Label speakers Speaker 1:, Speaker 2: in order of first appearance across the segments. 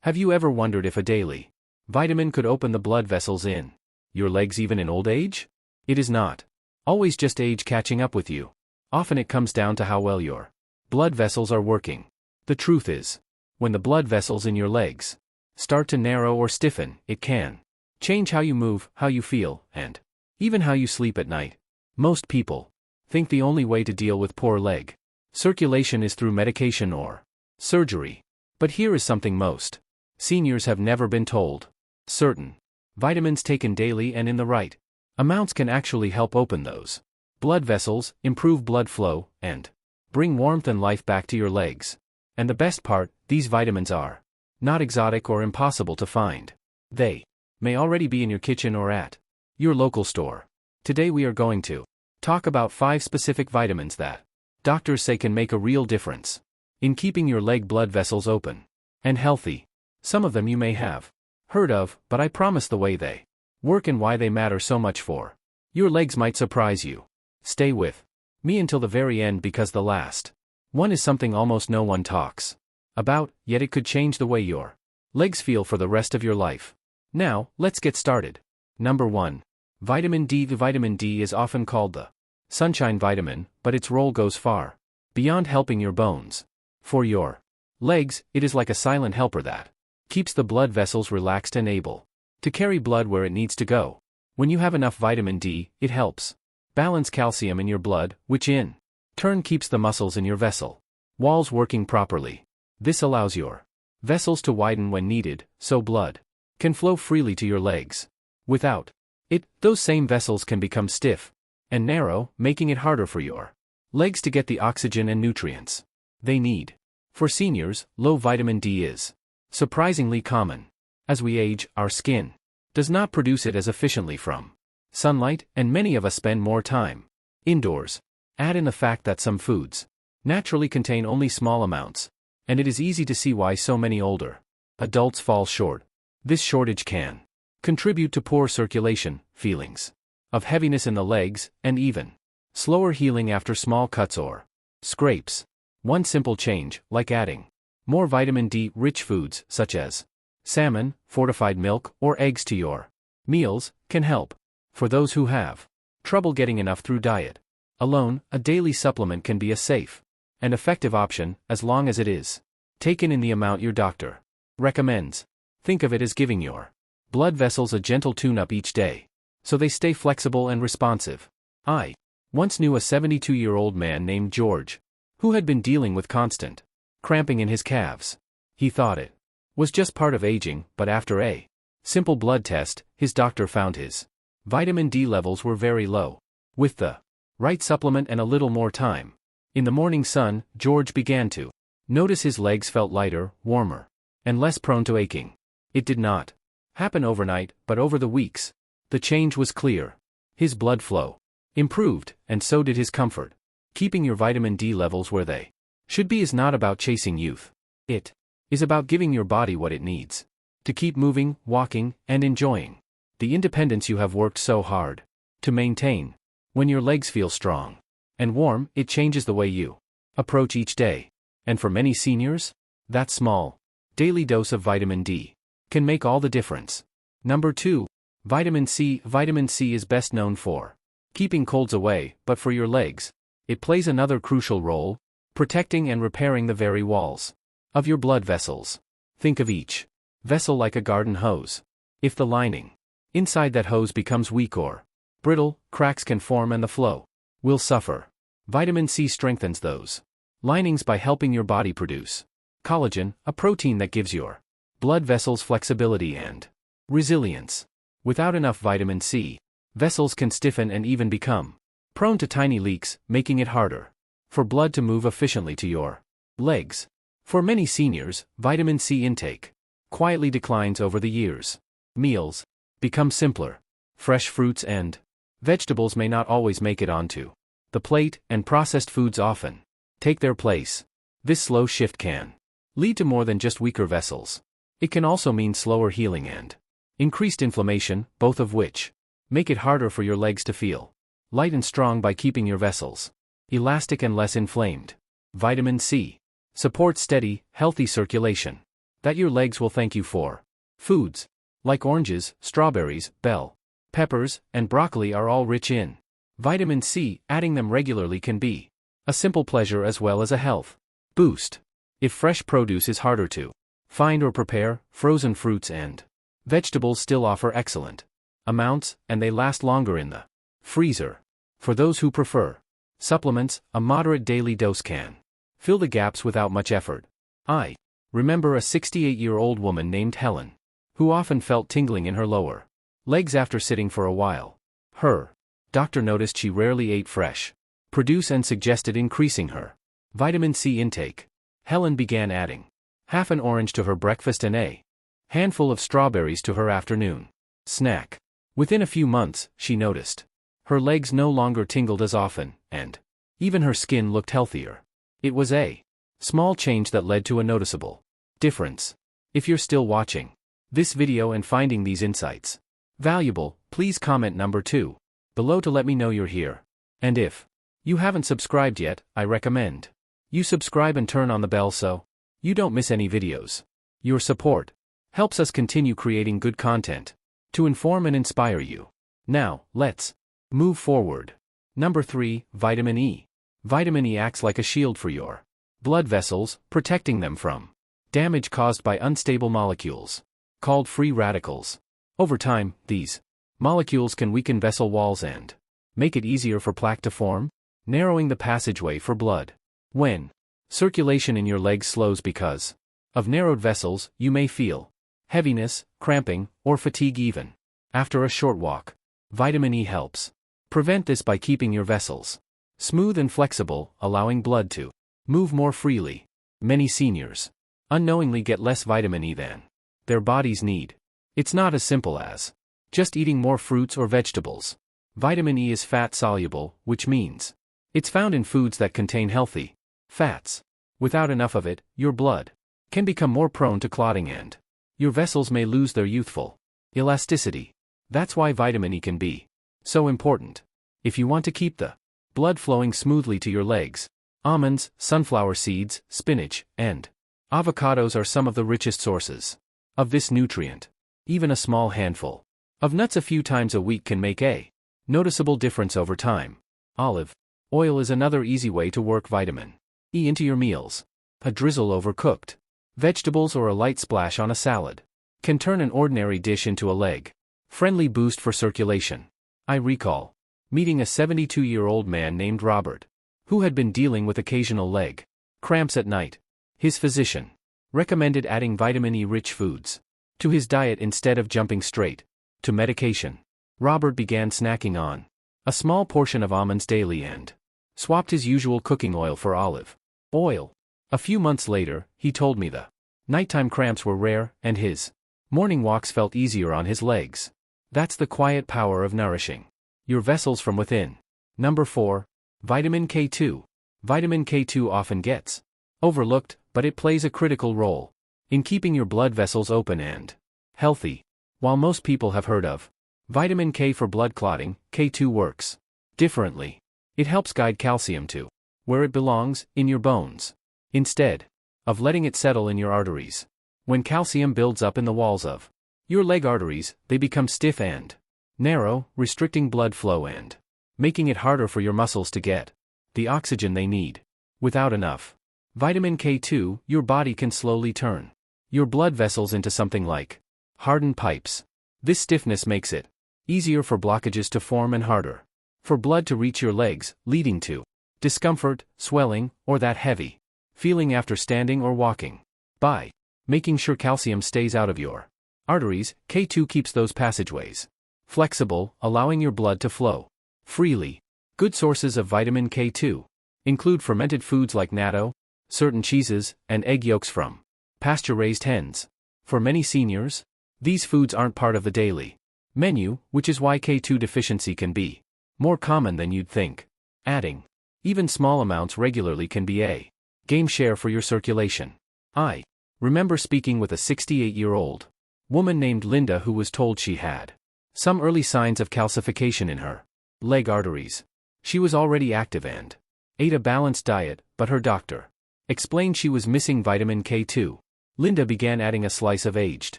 Speaker 1: Have you ever wondered if a daily vitamin could open the blood vessels in your legs even in old age? It is not always just age catching up with you. Often it comes down to how well your blood vessels are working. The truth is, when the blood vessels in your legs start to narrow or stiffen, it can change how you move, how you feel, and even how you sleep at night. Most people think the only way to deal with poor leg circulation is through medication or surgery. But here is something most seniors have never been told. Certain vitamins taken daily and in the right amounts can actually help open those blood vessels, improve blood flow, and bring warmth and life back to your legs. And the best part, these vitamins are not exotic or impossible to find. They may already be in your kitchen or at your local store. Today we are going to talk about 5 specific vitamins that doctors say can make a real difference in keeping your leg blood vessels open and healthy. Some of them you may have heard of, but I promise the way they work and why they matter so much for your legs might surprise you. Stay with me until the very end because the last one is something almost no one talks about, yet it could change the way your legs feel for the rest of your life. Now, let's get started. Number 1. Vitamin D. The vitamin D is often called the sunshine vitamin, but its role goes far beyond helping your bones. For your legs, it is like a silent helper that keeps the blood vessels relaxed and able to carry blood where it needs to go. When you have enough vitamin D, it helps balance calcium in your blood, which in turn keeps the muscles in your vessel walls working properly. This allows your vessels to widen when needed, so blood can flow freely to your legs. Without it, those same vessels can become stiff and narrow, making it harder for your legs to get the oxygen and nutrients they need. For seniors, low vitamin D is surprisingly common. As we age, our skin does not produce it as efficiently from sunlight, and many of us spend more time indoors. Add in the fact that some foods naturally contain only small amounts, and it is easy to see why so many older adults fall short. This shortage can contribute to poor circulation, feelings of heaviness in the legs, and even slower healing after small cuts or scrapes. One simple change, like adding more vitamin D-rich foods such as salmon, fortified milk, or eggs to your meals, can help. For those who have trouble getting enough through diet alone, a daily supplement can be a safe and effective option as long as it is taken in the amount your doctor recommends. Think of it as giving your blood vessels a gentle tune-up each day, so they stay flexible and responsive. I once knew a 72-year-old man named George, who had been dealing with constant cramping in his calves. He thought it was just part of aging, but after a simple blood test, his doctor found his vitamin D levels were very low. With the right supplement and a little more time in the morning sun, George began to notice his legs felt lighter, warmer, and less prone to aching. It did not happen overnight, but over the weeks, the change was clear. His blood flow improved, and so did his comfort. Keeping your vitamin D levels where they should be is not about chasing youth. It is about giving your body what it needs to keep moving, walking, and enjoying the independence you have worked so hard to maintain. When your legs feel strong and warm, it changes the way you approach each day. And for many seniors, that small daily dose of vitamin D can make all the difference. Number 2. Vitamin C. Vitamin C is best known for keeping colds away, but for your legs, it plays another crucial role, protecting and repairing the very walls of your blood vessels. Think of each vessel like a garden hose. If the lining inside that hose becomes weak or brittle, cracks can form and the flow will suffer. Vitamin C strengthens those linings by helping your body produce collagen, a protein that gives your blood vessels flexibility and resilience. Without enough vitamin C, vessels can stiffen and even become prone to tiny leaks, making it harder for blood to move efficiently to your legs. For many seniors, vitamin C intake quietly declines over the years. Meals become simpler. Fresh fruits and vegetables may not always make it onto the plate, and processed foods often take their place. This slow shift can lead to more than just weaker vessels. It can also mean slower healing and increased inflammation, both of which make it harder for your legs to feel light and strong. By keeping your vessels elastic and less inflamed, vitamin C supports steady, healthy circulation. that your legs will thank you for. Foods like oranges, strawberries, bell peppers, and broccoli are all rich in vitamin C. Adding them regularly can be a simple pleasure as well as a health boost. If fresh produce is harder to find or prepare, frozen fruits and vegetables still offer excellent amounts, and they last longer in the freezer. For those who prefer supplements, a moderate daily dose can fill the gaps without much effort. I remember a 68-year-old woman named Helen, who often felt tingling in her lower legs after sitting for a while. Her doctor noticed she rarely ate fresh produce and suggested increasing her vitamin C intake. Helen began adding half an orange to her breakfast and a handful of strawberries to her afternoon snack. Within a few months, she noticed her legs no longer tingled as often, and even her skin looked healthier. It was a small change that led to a noticeable difference. If you're still watching this video and finding these insights valuable, please comment number 2 below to let me know you're here. And if you haven't subscribed yet, I recommend you subscribe and turn on the bell so you don't miss any videos. Your support helps us continue creating good content to inform and inspire you. Now, let's move forward. Number 3, Vitamin E. Vitamin E acts like a shield for your blood vessels, protecting them from damage caused by unstable molecules called free radicals. Over time, these molecules can weaken vessel walls and make it easier for plaque to form, narrowing the passageway for blood. When circulation in your legs slows because of narrowed vessels, you may feel heaviness, cramping, or fatigue even after a short walk. Vitamin E helps prevent this by keeping your vessels smooth and flexible, allowing blood to move more freely. Many seniors unknowingly get less vitamin E than their bodies need. It's not as simple as just eating more fruits or vegetables. Vitamin E is fat-soluble, which means it's found in foods that contain healthy fats. Without enough of it, your blood can become more prone to clotting and your vessels may lose their youthful elasticity. That's why vitamin E can be so important. If you want to keep the blood flowing smoothly to your legs, almonds, sunflower seeds, spinach, and avocados are some of the richest sources of this nutrient. Even a small handful of nuts a few times a week can make a noticeable difference over time. Olive oil is another easy way to work vitamin E into your meals. A drizzle over cooked vegetables or a light splash on a salad can turn an ordinary dish into a leg-friendly boost for circulation. I recall meeting a 72-year-old man named Robert, who had been dealing with occasional leg cramps at night. His physician recommended adding vitamin E-rich foods to his diet instead of jumping straight to medication. Robert began snacking on a small portion of almonds daily and swapped his usual cooking oil for olive oil. A few months later, he told me the nighttime cramps were rare and his morning walks felt easier on his legs. That's the quiet power of nourishing your vessels from within. Number 4, Vitamin K2. Vitamin K2 often gets overlooked, but it plays a critical role in keeping your blood vessels open and healthy. While most people have heard of vitamin K for blood clotting, K2 works differently. It helps guide calcium to where it belongs, in your bones, instead of letting it settle in your arteries. When calcium builds up in the walls of your leg arteries, they become stiff and narrow, restricting blood flow and making it harder for your muscles to get the oxygen they need. Without enough vitamin K2, your body can slowly turn your blood vessels into something like hardened pipes. This stiffness makes it easier for blockages to form and harder for blood to reach your legs, leading to discomfort, swelling, or that heavy feeling after standing or walking. By making sure calcium stays out of your arteries, K2 keeps those passageways flexible, allowing your blood to flow freely. Good sources of vitamin K2 include fermented foods like natto, certain cheeses, and egg yolks from pasture-raised hens. For many seniors, these foods aren't part of the daily menu, which is why K2 deficiency can be more common than you'd think. Adding even small amounts regularly can be a game changer for your circulation. I remember speaking with a 68-year-old woman named Linda who was told she had some early signs of calcification in her leg arteries. She was already active and ate a balanced diet, but her doctor explained she was missing vitamin K2. Linda began adding a slice of aged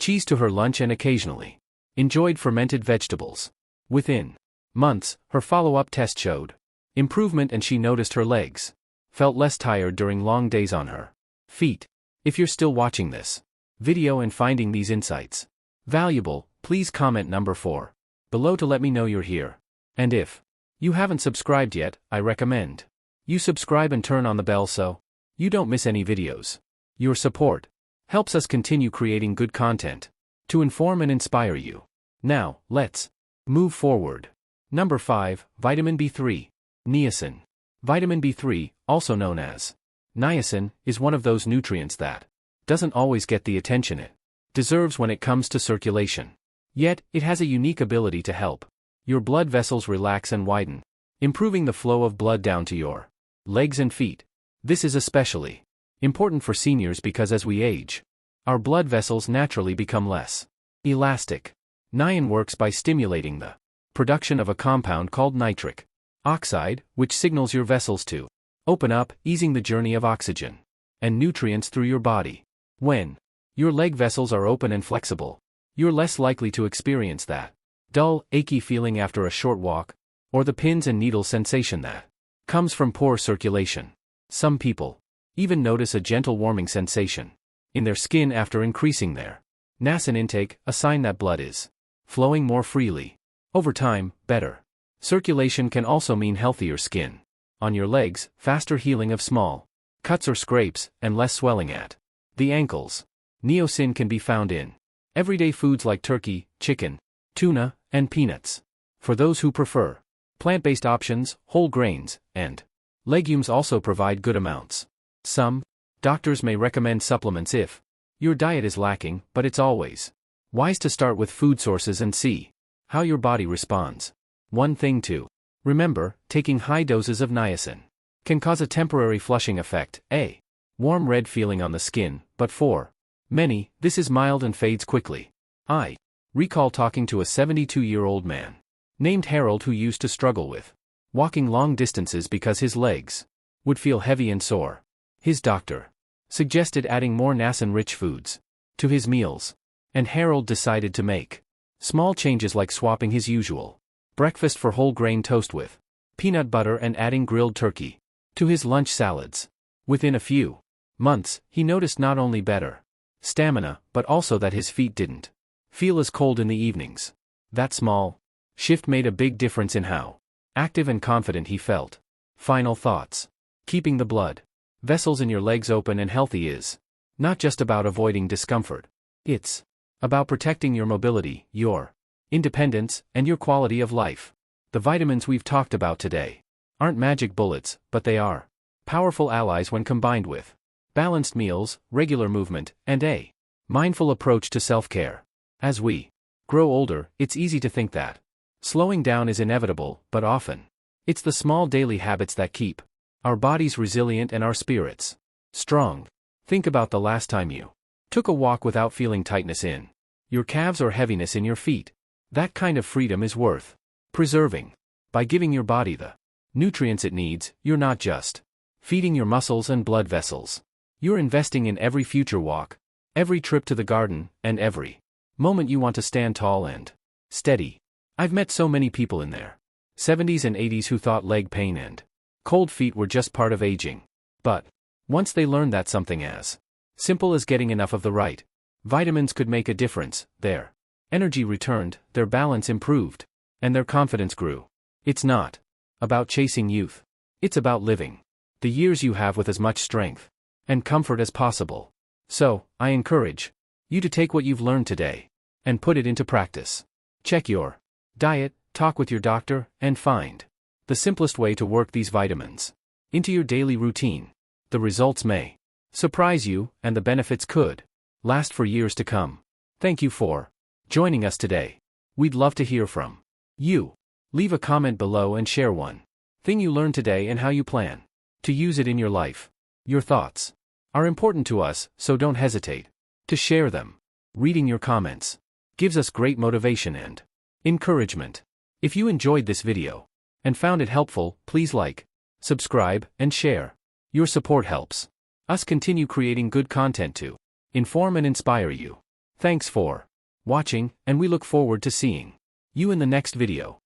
Speaker 1: cheese to her lunch and occasionally enjoyed fermented vegetables. Within months, her follow-up test showed improvement, and she noticed her legs felt less tired during long days on her feet. If you're still watching this video and finding these insights valuable, please comment number 4 below to let me know you're here. And if you haven't subscribed yet, I recommend you subscribe and turn on the bell so you don't miss any videos. Your support helps us continue creating good content to inform and inspire you. Now, let's move forward. Number 5, Vitamin B3. Niacin. Vitamin B3, also known as niacin, is one of those nutrients that doesn't always get the attention it deserves when it comes to circulation. Yet, it has a unique ability to help your blood vessels relax and widen, improving the flow of blood down to your legs and feet. This is especially important for seniors because as we age, our blood vessels naturally become less elastic. Niacin works by stimulating the production of a compound called nitric oxide, which signals your vessels to open up, easing the journey of oxygen and nutrients through your body. When your leg vessels are open and flexible, you're less likely to experience that dull, achy feeling after a short walk, or the pins and needles sensation that comes from poor circulation. Some people even notice a gentle warming sensation in their skin after increasing their niacin intake, a sign that blood is flowing more freely. Over time, better circulation can also mean healthier skin on your legs, faster healing of small cuts or scrapes, and less swelling at the ankles. Niacin can be found in everyday foods like turkey, chicken, tuna, and peanuts. For those who prefer plant-based options, whole grains and legumes also provide good amounts. Some doctors may recommend supplements if your diet is lacking, but it's always wise to start with food sources and see how your body responds. One thing to remember, taking high doses of niacin can cause a temporary flushing effect, a warm red feeling on the skin, but for many, this is mild and fades quickly. I recall talking to a 72-year-old man named Harold who used to struggle with walking long distances because his legs would feel heavy and sore. His doctor suggested adding more niacin-rich foods to his meals, and Harold decided to make small changes like swapping his usual breakfast for whole grain toast with peanut butter and adding grilled turkey to his lunch salads. Within a few months, he noticed not only better stamina, but also that his feet didn't feel as cold in the evenings. That small shift made a big difference in how active and confident he felt. Final thoughts. Keeping the blood vessels in your legs open and healthy is not just about avoiding discomfort. It's about protecting your mobility, your independence, and your quality of life. The vitamins we've talked about today aren't magic bullets, but they are powerful allies when combined with balanced meals, regular movement, and a mindful approach to self-care. As we grow older, it's easy to think that slowing down is inevitable, but often it's the small daily habits that keep our bodies resilient and our spirits strong. Think about the last time you took a walk without feeling tightness in your calves or heaviness in your feet. That kind of freedom is worth preserving. By giving your body the nutrients it needs, you're not just feeding your muscles and blood vessels. You're investing in every future walk, every trip to the garden, and every moment you want to stand tall and steady. I've met so many people in their 70s and 80s who thought leg pain and cold feet were just part of aging. But once they learned that something as simple as getting enough of the right vitamins could make a difference, their energy returned, their balance improved, and their confidence grew. It's not about chasing youth. It's about living the years you have with as much strength and comfort as possible. So, I encourage you to take what you've learned today and put it into practice. Check your diet, talk with your doctor, and find the simplest way to work these vitamins into your daily routine. The results may surprise you, and the benefits could last for years to come. Thank you for joining us today. We'd love to hear from you. Leave a comment below and share one thing you learned today and how you plan to use it in your life. Your thoughts are important to us, so don't hesitate to share them. Reading your comments gives us great motivation and encouragement. If you enjoyed this video and found it helpful, please like, subscribe, and share. Your support helps us continue creating good content too. inform and inspire you. Thanks for watching, and we look forward to seeing you in the next video.